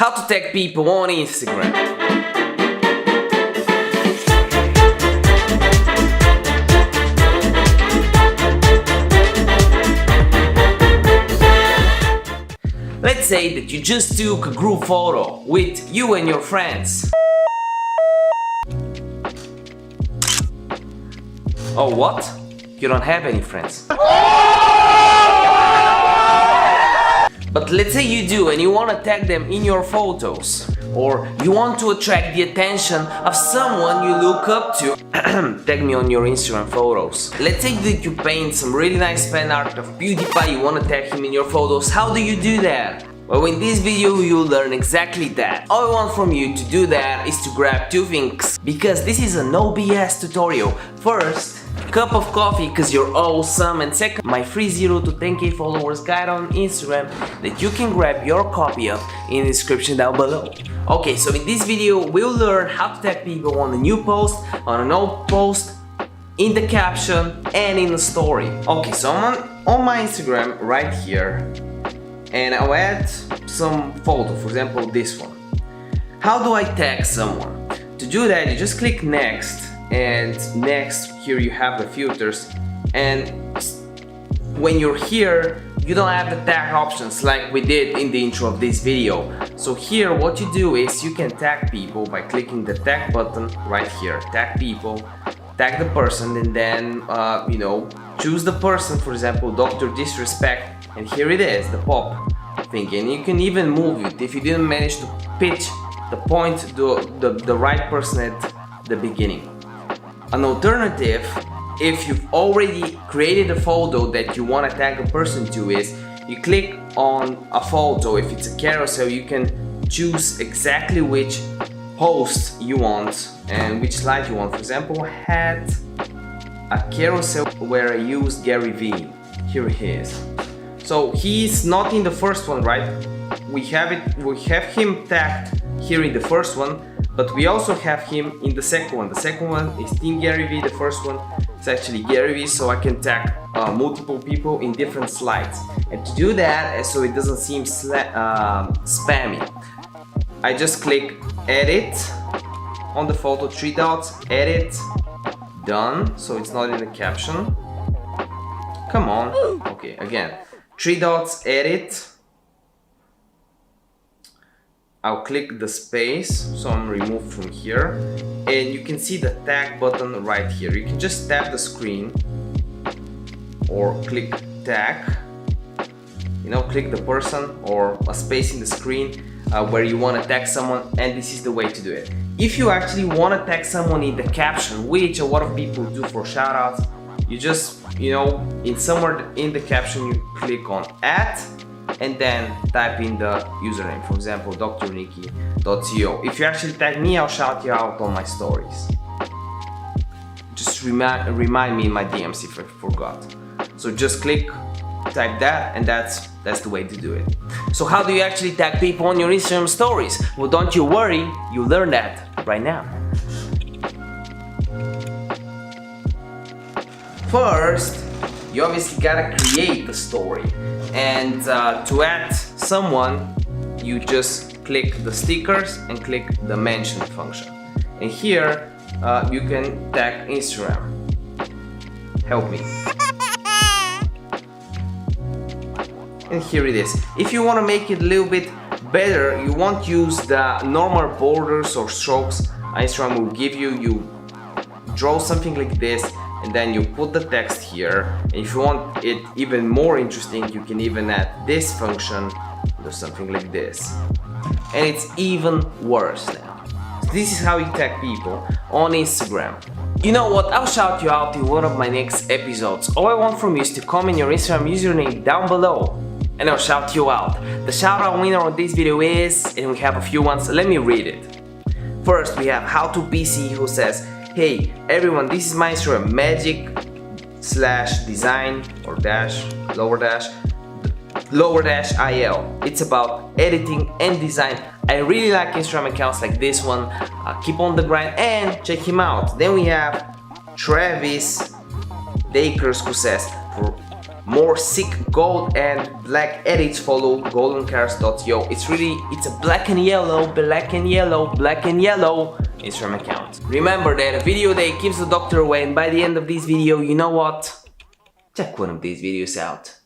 How to tag people on Instagram. Let's say that you just took a group photo with you and your friends. Oh, what? You don't have any friends. But let's say you do and you want to tag them in your photos, or you want to attract the attention of someone you look up to. Tag me on your Instagram photos. Let's say that you paint some really nice fan art of PewDiePie, you want to tag him in your photos. How do you do that? Well, in this video you'll learn exactly that. All I want from you to do that is to grab two things, because this is a no BS tutorial. First, cup of coffee because you're awesome, and second, my free 0 to 10k followers guide on Instagram that you can grab your copy of in the description down below. Okay, so in this video we'll learn how to tag people on a new post, on an old post, in the caption and in the story. Okay, so I'm on my Instagram right here and I'll add some photo, for example this one. How do I tag someone? To do that you just click next, and next here you have the filters, and when you're here you don't have the tag options like we did in the intro of this video. So here what you do is you can tag people by clicking the tag button right here, tag people, tag the person, and then choose the person, for example Dr. Disrespect, and here it is, the pop thing, and you can even move it if you didn't manage to pitch the point to the right person at the beginning. An alternative, if you've already created a photo that you want to tag a person to, is you click on a photo. If it's a carousel you can choose exactly which post you want and which slide you want. For example, I had a carousel where I used Gary Vee. Here he is. So he's not in the first one, right? We have him tagged here in the first one, but we also have him in the second one. The second one is Team Gary Vee, the first one is actually Gary Vee, so I can tag multiple people in different slides. And to do that, so it doesn't seem spammy, I just click edit on the photo, 3 dots, edit, done, so it's not in the caption. Come on, okay, again, 3 dots, edit. I'll click the space, so I'm removed from here, and you can see the tag button right here. You can just tap the screen or click tag, click the person or a space in the screen where you want to tag someone, and this is the way to do it. If you actually want to tag someone in the caption, which a lot of people do for shoutouts, you just, in somewhere in the caption you click on @ and then type in the username, for example drnicky.co. If you actually tag me, I'll shout you out on my stories. Just remind me in my DMs if I forgot. So just click, type that, and that's the way to do it. So how do you actually tag people on your Instagram stories? Well, don't you worry, you'll learn that right now. First, you obviously gotta create the story, and to add someone you just click the stickers and click the mention function, and here you can tag Instagram. Help me. And here it is. If you want to make it a little bit better, you won't use the normal borders or strokes Instagram will give you. You draw something like this, and then you put the text here, and if you want it even more interesting you can even add this function, do something like this, and it's even worse now. So this is how you tag people on Instagram. You know what, I'll shout you out in one of my next episodes. All I want from you is to comment your Instagram username down below and I'll shout you out. The shout out winner on this video is, and we have a few ones, let me read it. First we have HowToPC, who says, "Hey everyone, this is my Instagram, magic/design or lower dash IL. It's about editing and design. I really like Instagram accounts like this one. Keep on the grind and check him out." Then we have Travis Dakers, who says, "For more sick gold and black edits, follow goldencars.yo. It's a black and yellow Instagram account. Remember that a video day keeps the doctor away, and by the end of this video, you know what? Check one of these videos out.